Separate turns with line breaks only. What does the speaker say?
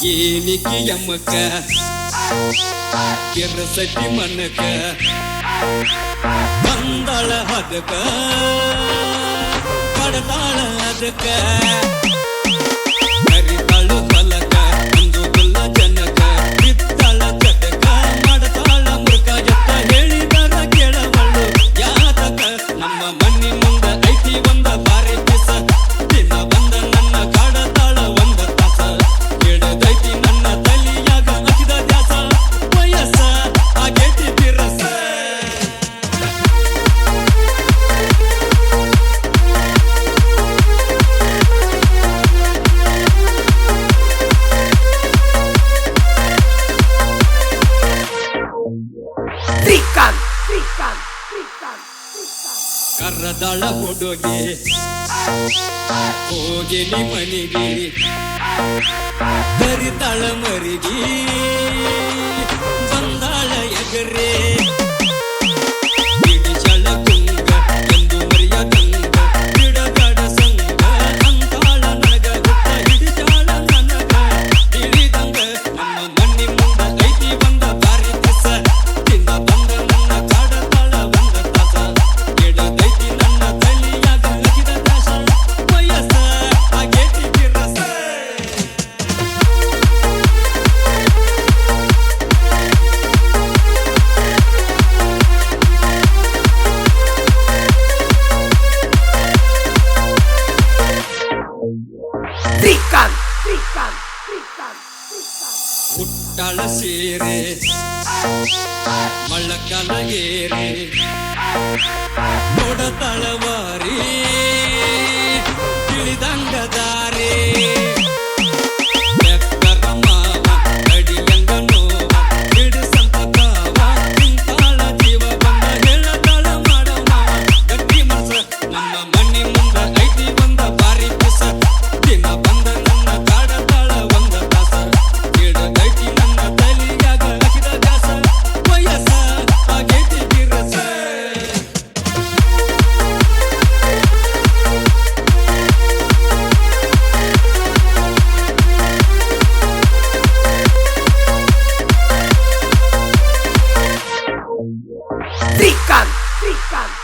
ಏನಿಕ್ಕೆ ಯಮ್ಮಕ್ಕ ಕೆರಸತಿ ಮನಕ ಬಂದಳ ಹದಕ ಪಡತಾಳ ಅದಕ ಕರಿತಾಳು ಹೊಲಕ ಅಂದುಲ್ಲ ಜನಕ ಬಿತ್ತಳ ಚಟಕ ಮಾಡತಾಳ ಮೃಗ ಎತ್ತ ಹೇಳಿದರ ಕೇಳವಳು ಯಾತಕ ನಮ್ಮ ಮನಿ ಮುಂದ ಐತಿ ಒಂದ ಬಾರಿ ಪಿಸ ದಿನ ಬಂದ ನನ್ನ ಕಾಡತಾಳ ಒಂದ ತಾಸ ಕೇಳದೈತಿ ನನ್ನ ತಲಿಯಾಗ ಹಚ್ಚಿದ ದ್ಯಾಸ ವಯಸ್ಸ ಆಗೇತಿ ಬಿರಸ ಕರ್ರದಾಳ ಹುಡುಗಿ ಹೋಗಿನಿ ಮನಿಗೆ ಕರಿತಾಳ ಮರಿಗಿ ಬಂದಾಳ ಎಗರೇ ಬಿಡಿಸಳ ಕುಂಗ ಎಂದು ಮರಿಯದಂಗ ಬಿಡಗಡ ಸಂಗ ಅಂತಾಳ ನನಗ ಗುಟ್ಟ ಹಿಡಿದಾಳ ನನಗ ಹಿಡಿದಂಗ ನಮ್ಮ ಮಣ್ಣಿ ಮುಂದ ಐತಿ ಬಂದ ದಾರಿ ದಿಸ ತಿಂದ ಬಂದ ನನ್ನ ಕಾಡತಾಳ ಒಂದ ತಾಸ ಕೆಡದೈತಿ ನನ್ನ ತಲಿಯಾಗ ಹಚ್ಚಿದ ದಾಸ ವಯಸ್ಸ ಆಗೇತಿ ಬಿರಸ ಹುಟ್ಟಾಳ ಸೀರೆ ಮಳ್ಳಕಲ ಏರೆ ನೋಡತಾಳ ವಾರಿ ತಿಳಿದಂಗ ದಾರಿ ಬೆಕ್ಕರ ಮಾವ ಕಡಿಯಂಗ ನೋವ ಹಿಡಿಸಂತ ಕಾವ ನಿಂತಾಳ ಜೀವ ಬಂದ ಹೇಳತಾಳ ಮಾಡ ಮಾವ ಗಟ್ಟಿ ಮನಸ ನಮ್ಮ ಮಣ್ಣಿ ಮುಂದ ಐತಿ ಬಂದ ಬಾರಿ ಪಿಸ ದಿನ ಬಂದ ನನ್ನ ಕಾಡತಾಳ ಒಂದ ತಾಸ ಕೇಳದೈತಿ ನನ್ನ ತಲಿಯಾಗ ಹಚ್ಚಿದ ದ್ಯಾಸ ವಯಸ್ಸ ಆಗೇತಿ ಬಿರಸ
Trican.